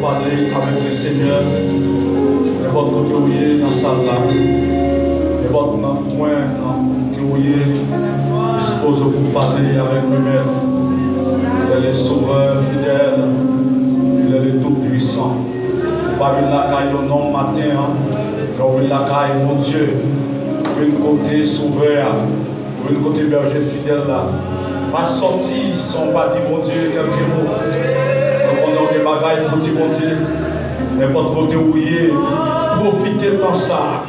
parler avec le Seigneur. Et votre côté où il est dans sa salle. Et votre point que vous dispose pour parler avec lui-même. Il est le sauveur fidèle. Il est le tout-puissant. Pas une lacaille au nom matin. Mais une lacaille, mon Dieu. Une côté sauveur. Une côté berger fidèle là. Pas sorti, son pas dit mon Dieu, quelques mots. On a des bagailles pour dire mon Dieu. N'importe côté où il est, profitez de ça.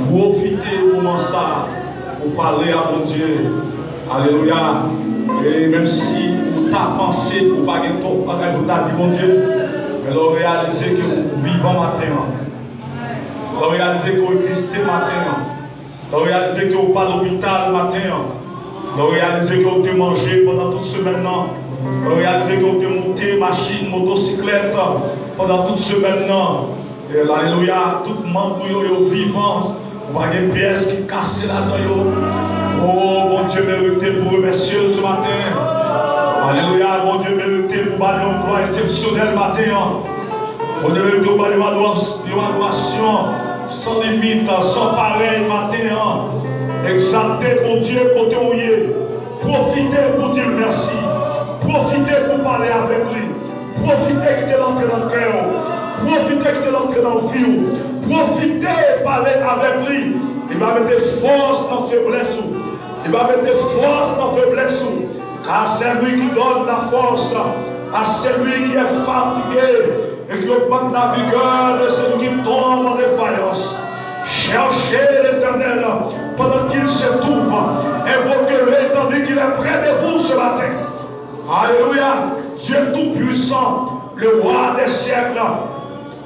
Profitez du moment ça. Pour parler à mon Dieu. Alléluia. Et même si vous avez pensé pour ne pas dire mon Dieu, mais vous réalisez que vous vivez matin. Vous réalisez que vous existez matin. Vous réalisez que vous parlez à l'hôpital matin. Vous réalisez que vous avez mangé pendant toute semaine. Vous réalisez que vous avez monté machine, motocyclette pendant toute semaine. Et alléluia, tout le monde est vivant. Vous avez des pièces qui cassent là-dedans. Oh, mon Dieu, méritez pour remercier ce matin. Alléluia, mon Dieu, méritez pour parler une gloire exceptionnelle matin. Mon Dieu, méritez pour parler une adoration sans limite, sans pareil matin. Exaltez mon Dieu côté où il est. Profitez pour dire merci. Profitez pour parler avec lui. Profitez de l'entrer dans le cœur. Profitez de l'entrer dans le vie. Profitez de parler avec lui. Il va mettre force dans la faiblesse. Il va mettre force dans la faiblesse. Car c'est lui qui donne la force à celui qui est fatigué et qui augmente la vigueur de celui qui tombe en défaillance. Cherchez l'Éternel pendant qu'il se trouve. Invoquez-le tandis qu'il est près de vous ce matin. Alléluia. Dieu tout-puissant, le roi des siècles.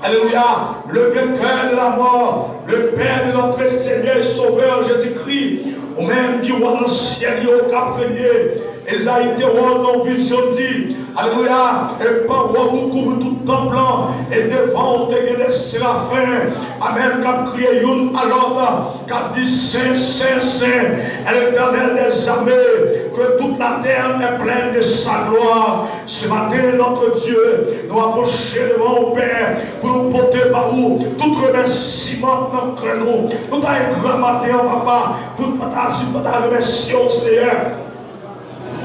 Alléluia. Le vainqueur de la mort, le Père de notre Seigneur et Sauveur Jésus-Christ. Ou même qui voit le ciel au cap premier. Esaïe non vision dit. Alléluia. Et par vous couvre tout le temple. Et devant des séraphins. Amen. Qu'a crié une à l'autre. Qu'a dit Saint, Saint, Saint. Et l'Éternel des armées. Que toute la terre est pleine de sa gloire. Ce matin, notre Dieu, nous approcher devant au Père. Pour nous porter par vous. Tout remerciement d'entre nous. Nous avons un grand matin, papa. Pour nous remercier au Seigneur.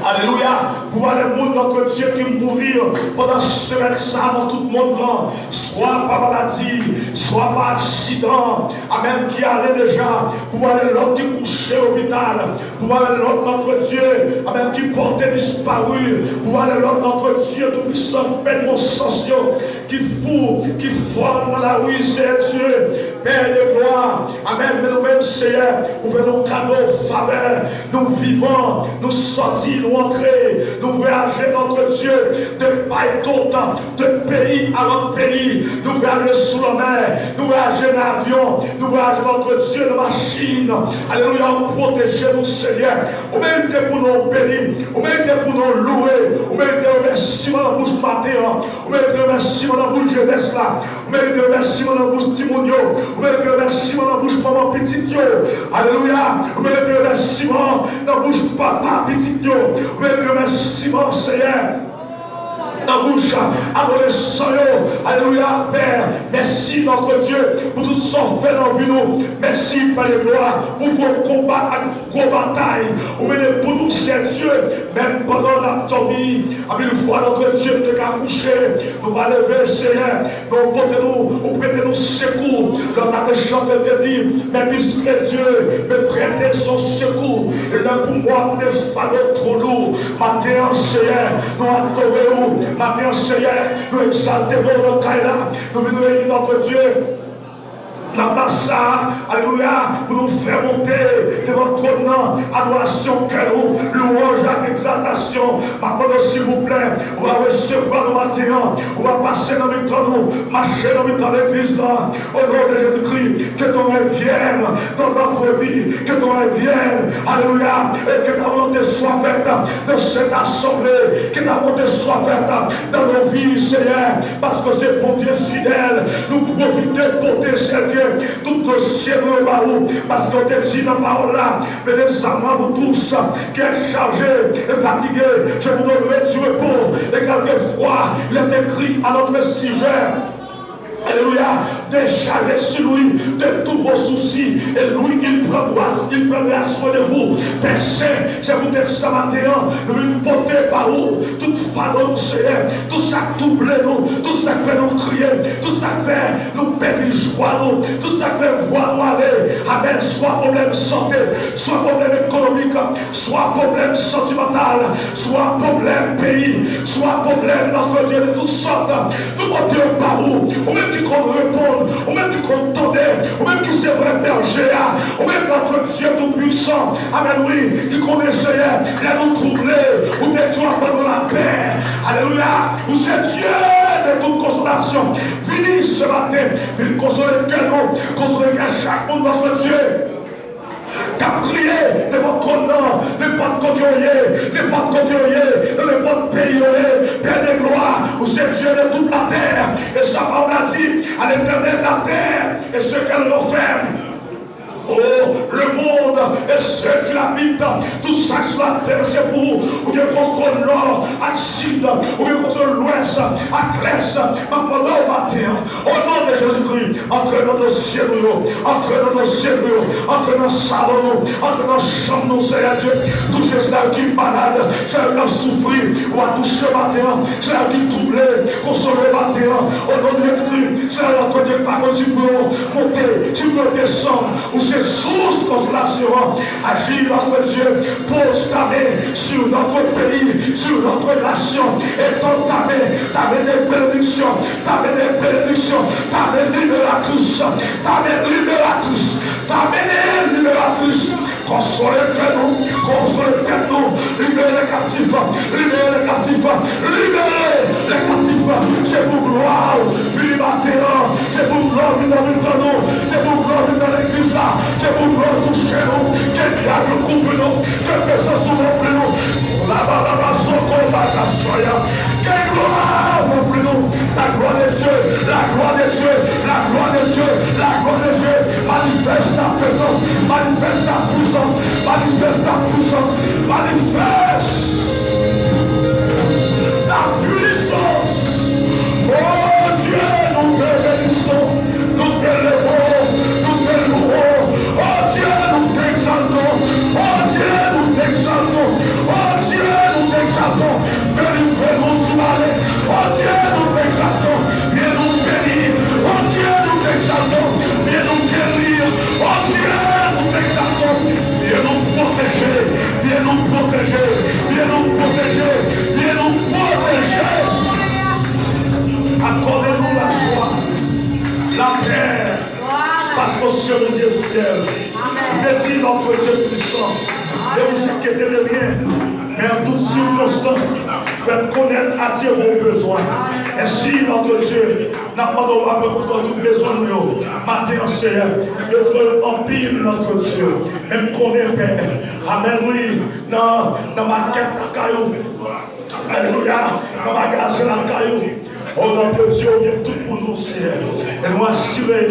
Alléluia. Pour voir le monde notre Dieu qui mourir pendant ce semaine ça dans tout le monde là. Soit par maladie, soit par accident. Amen. Qui allait déjà. Pour voir l'autre qui couchait au l'hôpital. Pour voir l'autre notre Dieu. Amen. Qui portait disparu. Pour voir l'autre notre Dieu tout puissant. Père mon sensio. Qui fout, qui forme dans la rue. C'est Dieu. Père de gloire. Amen. Mais nous-mêmes, Seigneur, ouvrez nos cadeaux, faveurs. Nous vivons, nous sortir, nous entrer, nous voyager, notre Dieu, de paille d'autant, de pays à notre pays. Nous voyager sous la mer, nous voyager en avion, nous voyager, notre Dieu, de machine. Alléluia, protéger nous, Seigneur. Ou même pour nous bénir, ou même pour nous louer, ou même des remerciements dans la bouche matin, ou même des remerciements dans la bouche jeunesse là, ou même des remerciements dans la bouche Timonio. Vous mettez le remerciement dans la bouche maman petit Dieu. Alléluia. Vous mettez le remerciement dans la bouche papa petit Dieu. Vous mettez le remerciement Seigneur dans la bouche adolescent. Alléluia Père. Merci notre Dieu pour tout ce qu'on fait dans nous. Merci Père de gloire pour vos combats, vos batailles. Vous mettez pour nous c'est Dieu. Même pendant la tombée. Une fois notre Dieu te a couché. Nous va lever Seigneur. Nous portez-nous, vous prêtez-nous secours. L'homme a des gens de dire, mais puisque Dieu me prêtait son secours, et là pour moi des fardeaux trop lourds. Matin Seigneur, nous adorons. Matin Seigneur, nous exaltons notre Kaila. Nous venons réunir notre Dieu. La Massa, alléluia, pour nous faire monter devant votre trône, adoration, cœur, louange, exaltation. Maintenant, s'il vous plaît, on va recevoir le matin, on va passer dans le temps, marcher dans le temps de l'église là, au nom de Jésus-Christ, que ton règne vienne dans notre vie, que ton règne vienne, alléluia, et que ta volonté soit faite dans cette assemblée, que ta volonté soit faite dans nos vies, Seigneur, parce que c'est pour Dieu fidèle, nous profitons pour tes services. tout dossier de baou, parce qu'on te dit dans la parole là, mais les amants, vous tous, qui êtes chargés et fatigués, je vous donnerai du repos, et quelquefois, il est écrit à notre sujet. Alléluia, déchargez sur lui de tous vos soucis. Et lui, il prendra soin de vous. Péché, c'est vous de ce matin, lui porter par vous, toute fardeau, tout ça double nous, tout ça fait nous crier, tout ça fait nous perdre joie, tout ça fait voir nous aller. Amen. Soit problème santé, soit problème économique, soit problème sentimental, soit problème pays, soit problème notre Dieu de toutes sortes. Tout mon Dieu par vous, ou même qui compte répondre, ou même qui compte tendre, ou même qui c'est vrai berger, ou même notre Dieu tout puissant. Amen, oui, qui connaissait, il a nous troublé, ou que Dieu a donné la paix. Alléluia, ou c'est Dieu de toute consolation. Venez ce matin, venez consoler quelqu'un, consoler chaque monde notre Dieu. T'as prié de votre nom, de votre conguerrier, de votre conguerrier, de votre pays, Père de gloire, où c'est Dieu de toute la terre. Et sa parole a dit à l'éternel la terre et ce qu'elle referme. Oh, le monde et ceux qui l'habitent, tout ça sur la terre, c'est pour vous. Ou bien contre le nord, à sud, ou bien contre l'ouest, à l'est, maintenant au matin. Au nom de Jésus-Christ, entre nos cieux, entre nos cieux, entre nos salons, entre nos chambres, Seigneur Dieu, tout cela qui est malade, cela qui a souffert, ou à toucher le matin, cela qui est troublé, consoler le matin. Au nom de Jésus-Christ, cela notre Dieu, par contre, tu peux monter, tu peux descendre, ou c'est source consolation, agir notre Dieu, pose ta main sur notre pays, sur notre nation, et ton ta main des bénédictions, ta main des bénédictions, ta main libératrice, ta main libératrice, ta main libératrice. Consolez nous, libérez les captifs, libérez les captifs, libérez les captifs. C'est pour gloire, vive matin, c'est pour gloire, vive dans nous, c'est pour gloire, vive dans l'église là, c'est pour gloire, toucher nous, quel diable coupe nous, que personne s'ouvre nous, la soko, la soya, quelle gloire pour nous, la gloire de Dieu, la gloire de Dieu, la gloire de Dieu, la gloire de Dieu, manifeste ta présence, manifeste ta puissance, manifeste ta puissance, manifeste ta puissance. Oh Dieu, nous te bénissons, nous te levons, nous te louons. Oh Dieu, nous t'exaltons. Oh Dieu, nous t'exaltons. Oh Dieu, nous t'exaltons. Délivrez-nous du mal. Oh Dieu, nous t'exaltons. Viens nous bénir. Oh Dieu, nous t'exaltons. Viens nous guérir. Oh Dieu, nous t'exaltons. Viens nous protéger. Viens nous protéger. Viens nous protéger. Viens nous protéger. Accordez-nous la joie, la paix, parce que c'est le Dieu fidèle. Vous dit notre Dieu puissant, ne vous inquiétez de rien, mais en toutes circonstances, faites connaître à Dieu vos besoins. Ainsi, notre Dieu n'a pas de droit pour tout besoin de nous. Matin, Seigneur, besoin en pile notre Dieu, même qu'on est Père. Amen, oui, dans ma quête à caillou. Alléluia, dans ma gaz la caillou. Au nom de Dieu, on vient tout pour nous, Seigneur. Et nous assurer,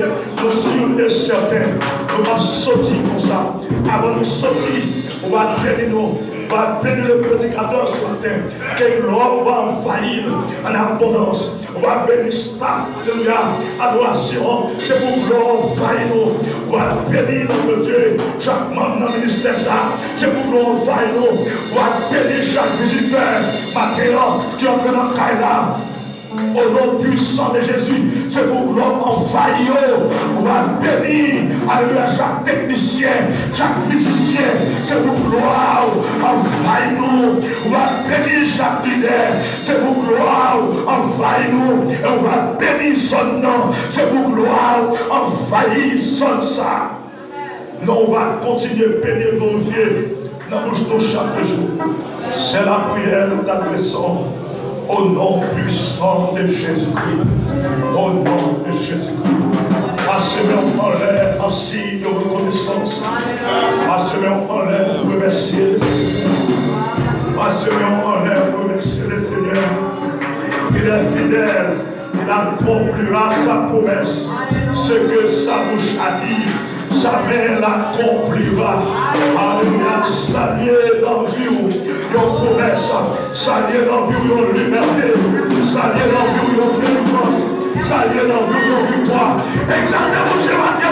nous sûrs et certains, nous allons sortir comme ça. Avant de sortir, on va bénir nous. On va bénir le prédicateur sur la terre. Que l'homme va envahir en abondance. On va bénir ça. Alléluia. Adoration. C'est pour que l'homme envahir nous. On va bénir notre Dieu. Chaque membre dans le ministère, ça. C'est pour que l'homme envahir nous. On va bénir chaque visiteur. Maintenant, qui est en train de Kaila. Au nom puissant de Jésus, c'est pour l'homme envahi. On va bénir, alléluia, chaque technicien, chaque musicien, c'est pour gloire, envahi nous. On va bénir chaque leader, c'est pour gloire, envahi nous. Et on va bénir son nom, c'est pour gloire, envahi son ça. Nous, on va continuer à bénir nos vieux dans nos chaque jour. C'est la prière que nous adressons. Au nom puissant de Jésus-Christ. Au nom de Jésus-Christ. Passez-moi en l'air en signe de reconnaissance. Passez-moi en l'air pour remercier le Seigneur. Passez-moi en l'air pour remercier le Seigneur. Il est fidèle. Il accomplira sa promesse. Ce que sa bouche a dit, sa main l'accomplira. Alléluia. Saluez dans la vie une promesse. Saluez dans la vie une liberté. Saluez dans la vie une délivrance. Saluez dans la vie une victoire. Exaltez-vous,